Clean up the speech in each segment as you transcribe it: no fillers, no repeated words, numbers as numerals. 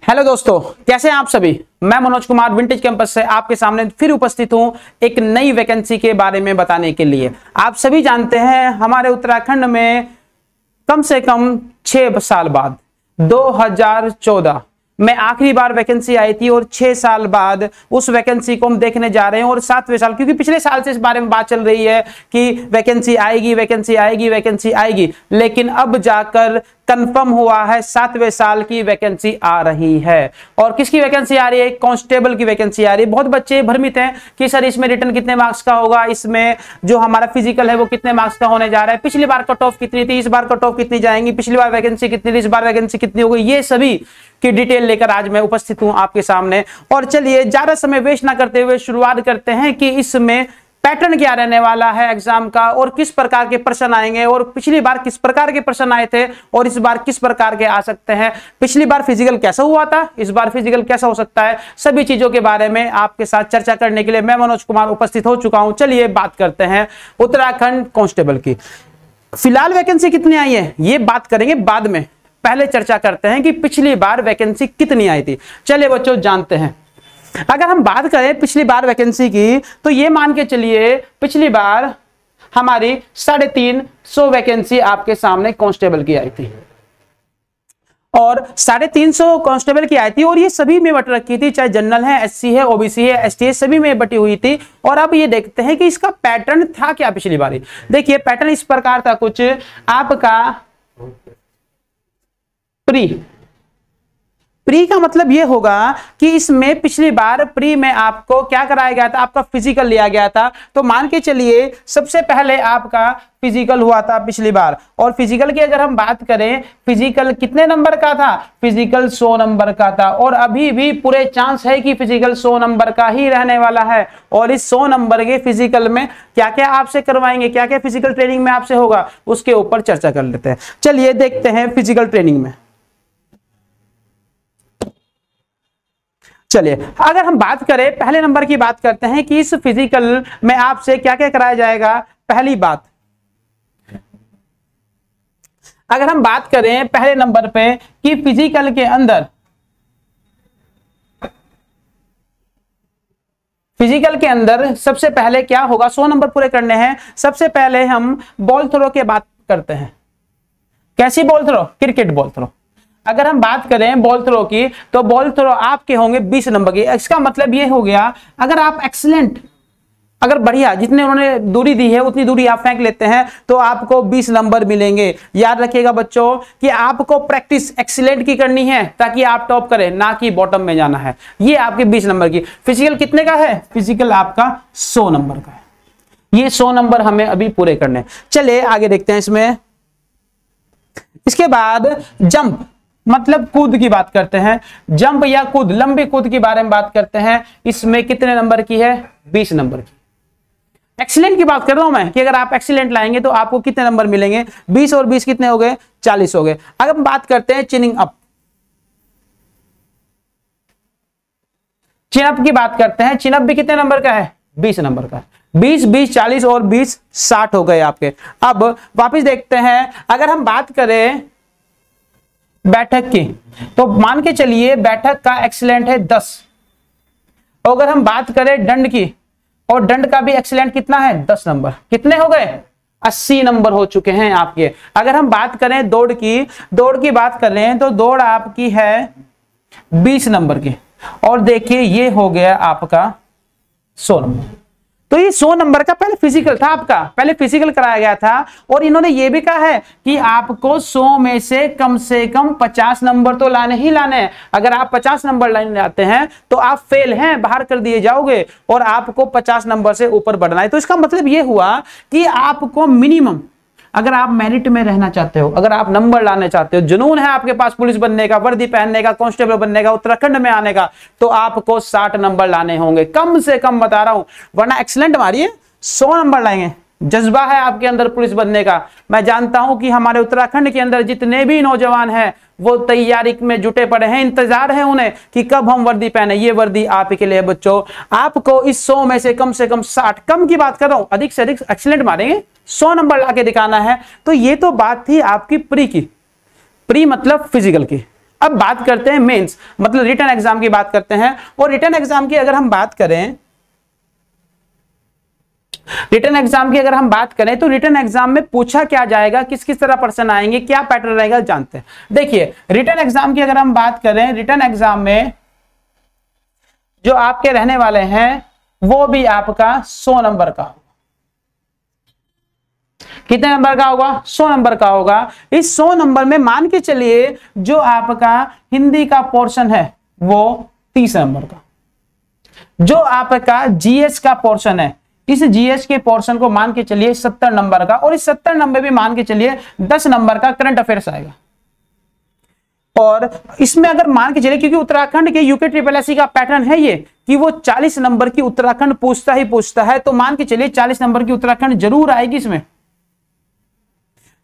Hello दोस्तों, कैसे हैं आप सभी। मैं मनोज कुमार विंटेज कैंपस से आपके सामने फिर उपस्थित हूं एक नई वैकेंसी के बारे में बताने के लिए। आप सभी जानते हैं हमारे उत्तराखंड में कम से कम 6 साल बाद 2014 में आखिरी बार वैकेंसी आई थी और 6 साल बाद उस वैकेंसी को हम देखने जा रहे हैं। और 7वें साल, क्योंकि पिछले साल से इस बारे में बात चल रही है कि वैकेंसी आएगी वैकेंसी आएगी वैकेंसी आएगी, लेकिन अब जाकर कंफर्म हुआ है 7वें साल की वैकेंसी आ रही है। और किसकी वैकेंसी आ रही है? कांस्टेबल की वैकेंसी आ रही है। बहुत बच्चे भ्रमित हैं कि सर इसमें रिटर्न कितने मार्क्स का होगा, इसमें जो हमारा फिजिकल है वो कितने मार्क्स का होने जा रहा है, पिछली बार कट ऑफ कितनी थी, इस बार कट ऑफ कितनी जाएंगी, पिछली बार वैकेंसी कितनी थी, इस बार वैकेंसी कितनी होगी, ये सभी की डिटेल लेकर आज मैं उपस्थित हूं आपके सामने। और चलिए ज्यादा समय वेस्ट ना करते हुए शुरुआत करते हैं कि इसमें पैटर्न क्या रहने वाला है एग्जाम का और किस प्रकार के प्रश्न आएंगे, और पिछली बार किस प्रकार के प्रश्न आए थे और इस बार किस प्रकार के आ सकते हैं। पिछली बार फिजिकल कैसा हुआ था, इस बार फिजिकल कैसा हो सकता है, सभी चीजों के बारे में आपके साथ चर्चा करने के लिए मैं मनोज कुमार उपस्थित हो चुका हूं। चलिए बात करते हैं उत्तराखंड कांस्टेबल की। फिलहाल वैकेंसी कितनी आई है ये बात करेंगे बाद में, पहले चर्चा करते हैं कि पिछली बार वैकेंसी कितनी आई थी। चलिए बच्चों जानते हैं। अगर हम बात करें पिछली बार वैकेंसी की तो ये मान के चलिए पिछली बार हमारी 350 वैकेंसी आपके सामने कांस्टेबल की आई थी और 350 कांस्टेबल की आई थी और ये सभी में बट रखी थी, चाहे जनरल है, एससी है, ओबीसी है, एसटी है, सभी में बटी हुई थी। और अब ये देखते हैं कि इसका पैटर्न था क्या पिछली बार। देखिए पैटर्न इस प्रकार था कुछ आपका। प्री का मतलब यह होगा कि इसमें पिछली बार प्री में आपको क्या कराया गया था, आपका फिजिकल लिया गया था। तो मान के चलिए सबसे पहले आपका फिजिकल हुआ था पिछली बार, और फिजिकल की अगर हम बात करें फिजिकल कितने नंबर का था, फिजिकल 100 नंबर का था। और अभी भी पूरे चांस है कि फिजिकल 100 नंबर का ही रहने वाला है। और इस 100 नंबर के फिजिकल में क्या क्या आपसे करवाएंगे, क्या क्या फिजिकल ट्रेनिंग में आपसे होगा, उसके ऊपर चर्चा कर लेते हैं। चलिए देखते हैं फिजिकल ट्रेनिंग में। चलिए अगर हम बात करें पहले नंबर की बात करते हैं कि इस फिजिकल में आपसे क्या क्या कराया जाएगा। पहली बात, अगर हम बात करें पहले नंबर पे कि फिजिकल के अंदर सबसे पहले क्या होगा, 100 नंबर पूरे करने हैं। सबसे पहले हम बॉल थ्रो की बात करते हैं। कैसी ball throw? Cricket ball throw. अगर हम बात करें बॉल थ्रो की तो बॉल थ्रो आपके होंगे 20 नंबर के। इसका मतलब ये हो गया अगर आप एक्सीलेंट, अगर बढ़िया जितने उन्होंने दूरी दी है उतनी दूरी आप फेंक लेते हैं तो आपको 20 नंबर मिलेंगे। याद रखिएगा बच्चों कि आपको प्रैक्टिस एक्सीलेंट की करनी है ताकि आप टॉप करें, ना कि बॉटम में जाना है। ये आपके 20 नंबर की। फिजिकल कितने का है? फिजिकल आपका 100 नंबर का है। ये 100 नंबर हमें अभी पूरे करने। चलिए आगे देखते हैं इसमें। इसके बाद जंप मतलब कूद की बात करते हैं। जंप या कूद, लंबी कूद के बारे में बात करते हैं। इसमें कितने नंबर की है? 20 नंबर की। एक्सीलेंट की बात कर रहा हूं मैं कि अगर आप एक्सीलेंट लाएंगे तो आपको कितने नंबर मिलेंगे? 20 और 20 कितने हो गए? 40 हो गए। अगर हम बात करते हैं चिनिंग अप, चिनअप की बात करते हैं। चिनअप भी कितने नंबर का है? 20 नंबर का। 20, 20, 40 और 20, 60 हो गए आपके। अब वापिस देखते हैं। अगर हम बात करें बैठक की तो मान के चलिए बैठक का एक्सीलेंट है 10। और अगर हम बात करें दंड की, और दंड का भी एक्सीलेंट कितना है? 10 नंबर। कितने हो गए? 80 नंबर हो चुके हैं आपके। अगर हम बात करें दौड़ की बात करें तो दौड़ आपकी है 20 नंबर की। और देखिए ये हो गया आपका 100 नंबर। तो ये 100 नंबर का पहले फिजिकल था, आपका पहले फिजिकल कराया गया था। और इन्होंने ये भी कहा है कि आपको 100 में से कम 50 नंबर तो लाने ही लाने हैं। अगर आप 50 नंबर लाने आते हैं तो आप फेल हैं, बाहर कर दिए जाओगे, और आपको 50 नंबर से ऊपर बढ़ना है। तो इसका मतलब ये हुआ कि आपको मिनिमम, अगर आप मेरिट में रहना चाहते हो, अगर आप नंबर लाने चाहते हो, जुनून है आपके पास पुलिस बनने का, वर्दी पहनने का, कांस्टेबल बनने का, उत्तराखंड में आने का, तो आपको 60 नंबर लाने होंगे, कम से कम बता रहा हूं। वरना एक्सीलेंट मारिए 100 नंबर लाएंगे। जज्बा है आपके अंदर पुलिस बनने का। मैं जानता हूं कि हमारे उत्तराखंड के अंदर जितने भी नौजवान हैं वो तैयारी में जुटे पड़े हैं, इंतजार है उन्हें कि कब हम वर्दी पहने। ये वर्दी आप के लिए बच्चों। आपको इस 100 में से कम 60, कम की बात कर रहा हूं, अधिक से अधिक एक्सीलेंट मारेंगे, 100 नंबर लाके दिखाना है। तो ये तो बात थी आपकी प्री की। प्री मतलब फिजिकल की। अब बात करते हैं मेंस, मतलब रिटन एग्जाम की बात करते हैं। और रिटन एग्जाम की अगर हम बात करें, तो रिटन एग्जाम में पूछा क्या जाएगा, किस किस तरह प्रश्न आएंगे, क्या पैटर्न रहेगा, जानते हैं। देखिए रिटन एग्जाम की अगर हम बात करें, रिटन एग्जाम में जो आपके रहने वाले हैं वो भी आपका 100 नंबर का, कितने नंबर का होगा, 100 नंबर का होगा। इस 100 नंबर में मान के चलिए जो आपका हिंदी का पोर्शन है वो 30 नंबर का, जो आपका जीएस का पोर्शन है, इस जीएस के पोर्शन को मान के चलिए 70 नंबर का, और इस 70 नंबर भी मान के चलिए 10 नंबर का करंट अफेयर्स आएगा। और इसमें अगर मान के चलिए, क्योंकि उत्तराखंड के यूके ट्रिपल एससी का पैटर्न है ये कि वो 40 नंबर की उत्तराखंड पूछता है, तो मान के चलिए 40 नंबर की उत्तराखंड जरूर आएगी इसमें,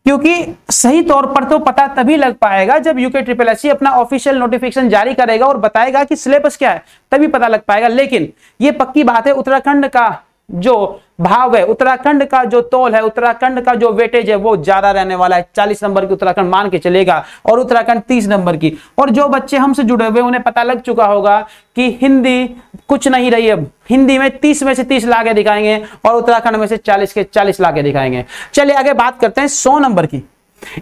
क्योंकि सही तौर पर तो पता तभी लग पाएगा जब यूके ट्रिपल एससी अपना ऑफिशियल नोटिफिकेशन जारी करेगा और बताएगा कि सिलेबस क्या है, तभी पता लग पाएगा। लेकिन ये पक्की बात है, उत्तराखंड का जो भाव है, उत्तराखंड का जो तौल है, उत्तराखंड का जो वेटेज है वो ज्यादा रहने वाला है। 40 नंबर की उत्तराखंड मान के चलेगा और उत्तराखंड 30 नंबर की। और जो बच्चे हमसे जुड़े हुए उन्हें पता लग चुका होगा कि हिंदी कुछ नहीं रही, अब हिंदी में 30 में से 30 ला के दिखाएंगे और उत्तराखंड में से 40 के 40 ला के दिखाएंगे। चलिए आगे बात करते हैं 100 नंबर की।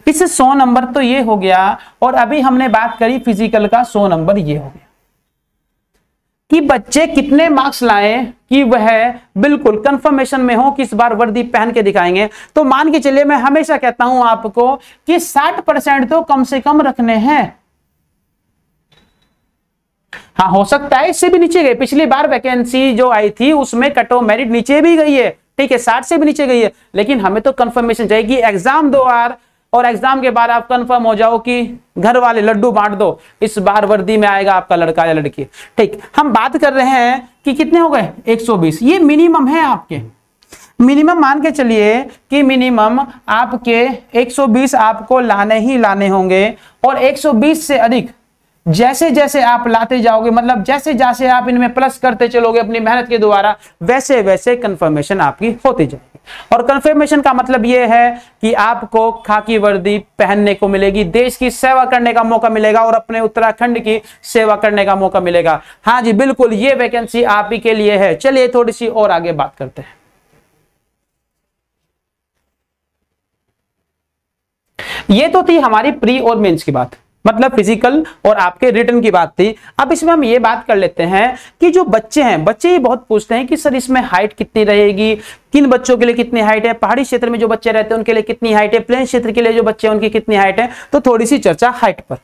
इस 100 नंबर तो ये हो गया, और अभी हमने बात करी फिजिकल का 100 नंबर ये हो गया कि बच्चे कितने मार्क्स लाएं कि वह बिल्कुल कंफर्मेशन में हो कि इस बार वर्दी पहन के दिखाएंगे। तो मान के चलिए, मैं हमेशा कहता हूं आपको कि 60% तो कम से कम रखने हैं। हाँ, हो सकता है इससे भी नीचे गए, पिछली बार वैकेंसी जो आई थी उसमें कट ऑफ मेरिट नीचे भी गई है, ठीक है, 60 से भी नीचे गई है, लेकिन हमें तो कंफर्मेशन चाहिए कि एग्जाम दो बार और एग्जाम के बाद आप कंफर्म हो जाओ कि घर वाले लड्डू बांट दो, इस बार वर्दी में आएगा आपका लड़का या लड़की। ठीक, हम बात कर रहे हैं कि कितने हो गए 120, ये मिनिमम है आपके, मिनिमम मान के चलिए कि मिनिमम आपके 120 आपको लाने ही लाने होंगे। और 120 से अधिक जैसे जैसे आप लाते जाओगे, मतलब जैसे जैसे आप इनमें प्लस करते चलोगे अपनी मेहनत के द्वारा, वैसे वैसे कंफर्मेशन आपकी होती जाएगी। और कंफर्मेशन का मतलब यह है कि आपको खाकी वर्दी पहनने को मिलेगी, देश की सेवा करने का मौका मिलेगा और अपने उत्तराखंड की सेवा करने का मौका मिलेगा। हाँ जी बिल्कुल, ये वैकेंसी आप ही के लिए है। चलिए थोड़ी सी और आगे बात करते हैं। ये तो थी हमारी प्री और मेंस की बात, मतलब फिजिकल और आपके रिटन की बात थी। अब इसमें हम ये बात कर लेते हैं कि जो बच्चे हैं, बच्चे ये बहुत पूछते हैं कि सर इसमें हाइट कितनी रहेगी, किन बच्चों के लिए कितनी हाइट है, पहाड़ी क्षेत्र में जो बच्चे रहते हैं उनके लिए कितनी हाइट है, प्लेन क्षेत्र के लिए जो बच्चे हैं उनकी कितनी हाइट है। तो थोड़ी सी चर्चा हाइट पर।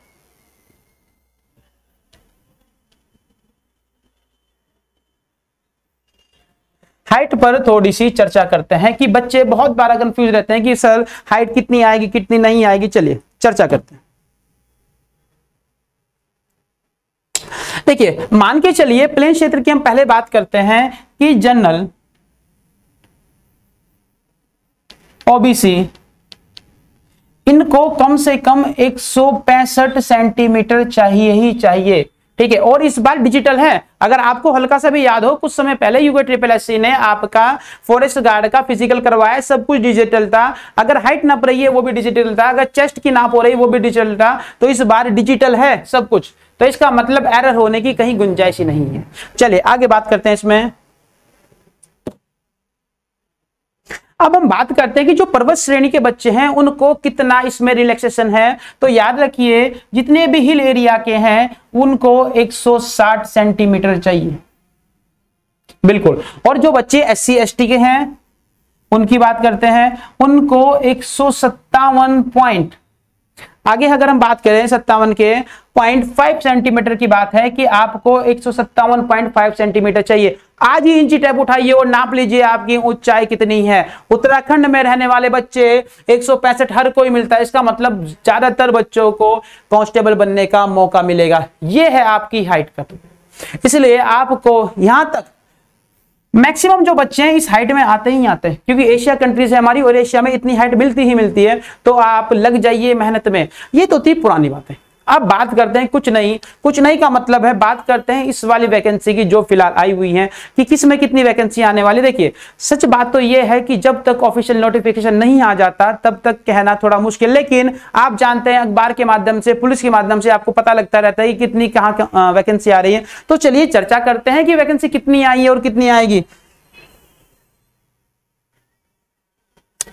हाइट पर थोड़ी सी चर्चा करते हैं कि बच्चे बहुत बार कंफ्यूज रहते हैं कि सर हाइट कितनी आएगी कितनी नहीं आएगी। चलिए चर्चा करते हैं। देखिए मान के चलिए प्लेन क्षेत्र की हम पहले बात करते हैं कि जनरल, ओबीसी, इनको कम से कम 165 सेंटीमीटर चाहिए ही चाहिए, ठीक है। और इस बार डिजिटल है, अगर आपको हल्का सा भी याद हो, कुछ समय पहले यूके ट्रिपल एससी ने आपका फॉरेस्ट गार्ड का फिजिकल करवाया, सब कुछ डिजिटल था। अगर हाइट नाप रही है वो भी डिजिटल था, अगर चेस्ट की नाप हो रही है वो भी डिजिटल था। तो इस बार डिजिटल है सब कुछ, तो इसका मतलब एरर होने की कहीं गुंजाइश ही नहीं है। चलिए आगे बात करते हैं इसमें। अब हम बात करते हैं कि जो पर्वत श्रेणी के बच्चे हैं उनको कितना इसमें रिलैक्सेशन है। तो याद रखिए जितने भी हिल एरिया के हैं उनको 160 सेंटीमीटर चाहिए, बिल्कुल। और जो बच्चे SC ST के हैं उनकी बात करते हैं, उनको 157 पॉइंट, आगे अगर हम बात करें 57 के 0.5 सेंटीमीटर की बात है कि आपको 157.5 सेंटीमीटर चाहिए। आज ही इंची टेप उठाइए और नाप लीजिए आपकी ऊंचाई कितनी है। उत्तराखंड में रहने वाले बच्चे 165 हर कोई मिलता है, इसका मतलब ज्यादातर बच्चों को कांस्टेबल बनने का मौका मिलेगा। यह है आपकी हाइट का। इसलिए आपको यहां तक मैक्सिमम जो बच्चे हैं इस हाइट में आते ही आते हैं, क्योंकि एशिया कंट्रीज है हमारी और एशिया में इतनी हाइट मिलती ही मिलती है। तो आप लग जाइए मेहनत में। ये तो थी पुरानी बातें। अब बात करते हैं कुछ नहीं का मतलब है बात करते हैं इस वाली वैकेंसी की जो फिलहाल आई हुई है कि किस में कितनी वैकेंसी आने वाली। देखिए सच बात तो यह है कि जब तक ऑफिशियल नोटिफिकेशन नहीं आ जाता तब तक कहना थोड़ा मुश्किल, लेकिन आप जानते हैं अखबार के माध्यम से, पुलिस के माध्यम से आपको पता लगता रहता है कि कितनी कहां वैकेंसी आ रही है। तो चलिए चर्चा करते हैं कि वैकेंसी कितनी आई है और कितनी आएगी।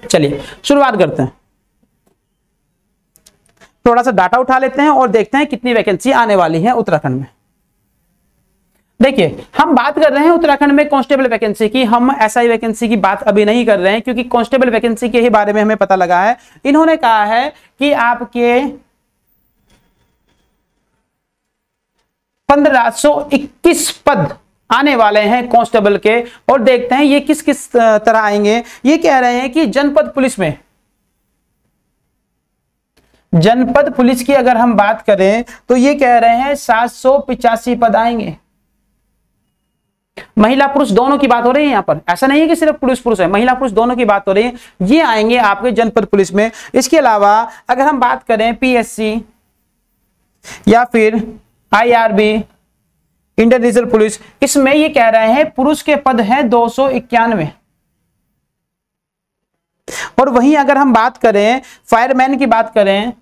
चलिए शुरुआत करते हैं, थोड़ा सा डाटा उठा लेते हैं और देखते हैं कितनी वैकेंसी आने वाली है उत्तराखंड में। देखिए हम बात कर रहे हैं उत्तराखंड में कांस्टेबल वैकेंसी की, हम एसआई वैकेंसी की बात अभी नहीं कर रहे हैं क्योंकि कांस्टेबल वैकेंसी के ही बारे में हमें पता लगा है। इन्होंने कहा है कि आपके 1521 पद आने वाले हैं कांस्टेबल के, और देखते हैं ये किस किस तरह आएंगे। ये कह रहे हैं कि जनपद पुलिस में, जनपद पुलिस की अगर हम बात करें तो ये कह रहे हैं 785 पद आएंगे। महिला पुरुष दोनों की बात हो रही है यहां पर, ऐसा नहीं है कि सिर्फ पुरुष है, महिला पुरुष दोनों की बात हो रही है। ये आएंगे आपके जनपद पुलिस में। इसके अलावा अगर हम बात करें पीएससी या फिर आईआरबी, इंडियन रिजर्व पुलिस, इसमें ये कह रहे हैं पुरुष के पद हैं 291। और वहीं अगर हम बात करें फायरमैन की बात करें,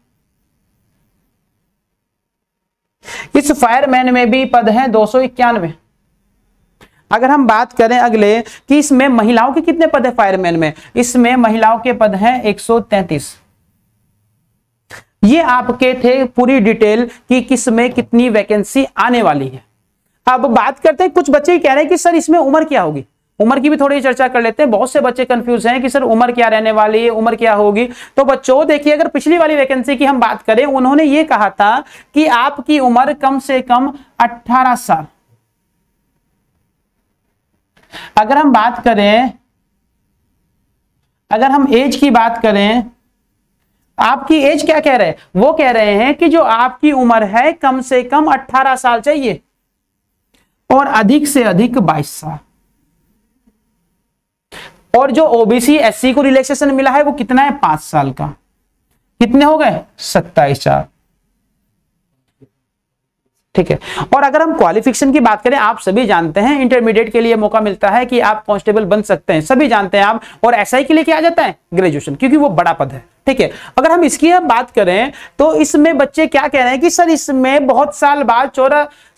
इस फायरमैन में भी पद हैं 291। अगर हम बात करें अगले कि इसमें महिलाओं के कितने पद है फायरमैन में, इसमें महिलाओं के पद हैं 133। ये आपके थे पूरी डिटेल कि किस में कितनी वैकेंसी आने वाली है। अब बात करते हैं, कुछ बच्चे कह रहे हैं कि सर इसमें उम्र क्या होगी, उम्र की भी थोड़ी चर्चा कर लेते हैं। बहुत से बच्चे कंफ्यूज हैं कि सर उम्र क्या रहने वाली है, उम्र क्या होगी। तो बच्चों देखिए अगर पिछली वाली वैकेंसी की हम बात करें, उन्होंने ये कहा था कि आपकी उम्र कम से कम 18 साल। अगर हम बात करें, अगर हम एज की बात करें, आपकी एज क्या कह रहे हैं, वो कह रहे हैं कि जो आपकी उम्र है कम से कम 18 साल चाहिए और अधिक से अधिक 22 साल। और जो ओबीसी एससी को रिलैक्सेशन मिला है वो कितना है, 5 साल का। कितने हो गए, 27 साल। ठीक है। और अगर हम क्वालिफिकेशन की बात करें, आप सभी जानते हैं इंटरमीडिएट के लिए मौका मिलता है कि आप कांस्टेबल बन सकते हैं, सभी जानते हैं आप। और एसआई के लिए क्या आ जाता है, ग्रेजुएशन, क्योंकि वो बड़ा पद है। ठीक है। अगर हम इसकी बात करें तो इसमें बच्चे क्या कह रहे हैं कि सर इसमें बहुत साल बाद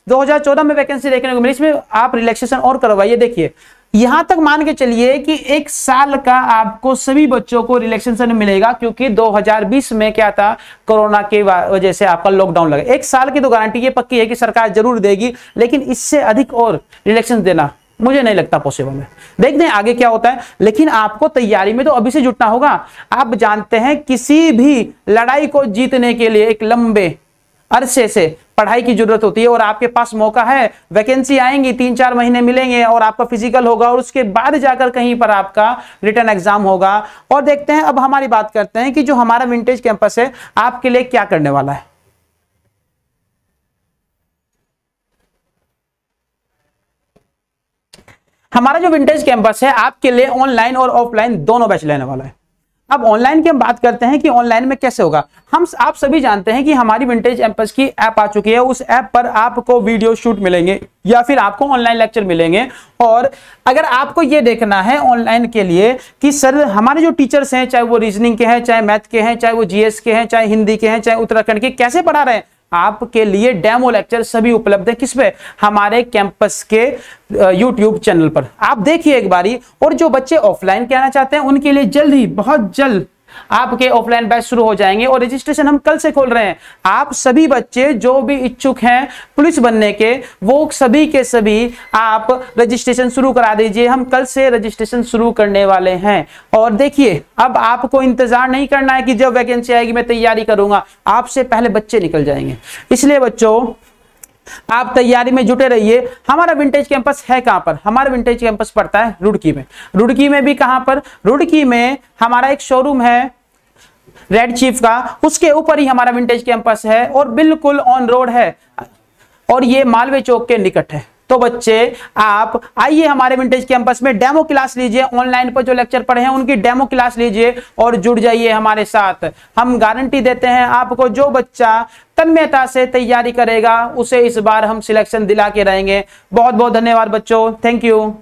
2014 में वैकेंसी देखने को मिली, इसमें आप रिलैक्सेशन और करवाइए। देखिए यहां तक मान के चलिए कि 1 साल का आपको सभी बच्चों को रिलैक्सेशन मिलेगा, क्योंकि 2020 में क्या था, कोरोना की वजह से आपका लॉकडाउन लगा। 1 साल की तो गारंटी ये पक्की है कि सरकार जरूर देगी, लेकिन इससे अधिक और रिलैक्सेशन देना मुझे नहीं लगता पॉसिबल है। देखते हैं आगे क्या होता है, लेकिन आपको तैयारी में तो अभी से जुटना होगा। आप जानते हैं किसी भी लड़ाई को जीतने के लिए एक लंबे अरसे से पढ़ाई की जरूरत होती है, और आपके पास मौका है, वैकेंसी आएंगी, 3-4 महीने मिलेंगे और आपका फिजिकल होगा, और उसके बाद जाकर कहीं पर आपका रिटर्न एग्जाम होगा। और देखते हैं अब हमारी बात करते हैं कि जो हमारा विंटेज कैंपस है आपके लिए क्या करने वाला है। हमारा जो विंटेज कैंपस है आपके लिए ऑनलाइन और ऑफलाइन दोनों बैच लेने वाला है। अब ऑनलाइन की हम बात करते हैं कि ऑनलाइन में कैसे होगा। आप सभी जानते हैं कि हमारी विंटेज कैंपस की ऐप आ चुकी है। उस ऐप पर आपको वीडियो शूट मिलेंगे या फिर आपको ऑनलाइन लेक्चर मिलेंगे। और अगर आपको ये देखना है ऑनलाइन के लिए कि सर हमारे जो टीचर्स हैं, चाहे वो रीजनिंग के हैं, चाहे मैथ के हैं, चाहे वो जीएस के हैं, चाहे हिंदी के हैं, चाहे उत्तराखंड के, कैसे पढ़ा रहे हैं, आपके लिए डेमो लेक्चर सभी उपलब्ध है। किस पे, हमारे कैंपस के YouTube चैनल पर आप देखिए एक बारी। और जो बच्चे ऑफलाइन कहना चाहते हैं उनके लिए जल्द ही, बहुत जल्द आपके ऑफलाइन बैच शुरू हो जाएंगे, और रजिस्ट्रेशन हम कल से खोल रहे हैं। आप सभी बच्चे जो भी इच्छुक हैं पुलिस बनने के, वो सभी के सभी आप रजिस्ट्रेशन शुरू करा दीजिए। हम कल से रजिस्ट्रेशन शुरू करने वाले हैं। और देखिए अब आपको इंतजार नहीं करना है कि जब वैकेंसी आएगी मैं तैयारी करूंगा, आपसे पहले बच्चे निकल जाएंगे। इसलिए बच्चों आप तैयारी में जुटे रहिए। हमारा विंटेज कैंपस है कहां पर, हमारा विंटेज कैंपस पड़ता है रुड़की में। रुड़की में भी कहां पर, रुड़की में हमारा एक शोरूम है रेड चीफ का, उसके ऊपर ही हमारा विंटेज कैंपस है और बिल्कुल ऑन रोड है, और ये मालवे चौक के निकट है। तो बच्चे आप आइए हमारे विंटेज कैंपस में डेमो क्लास लीजिए, ऑनलाइन पर जो लेक्चर पढ़े हैं उनकी डेमो क्लास लीजिए और जुड़ जाइए हमारे साथ। हम गारंटी देते हैं आपको, जो बच्चा तन्मयता से तैयारी करेगा उसे इस बार हम सिलेक्शन दिला के रहेंगे। बहुत बहुत धन्यवाद बच्चों, थैंक यू।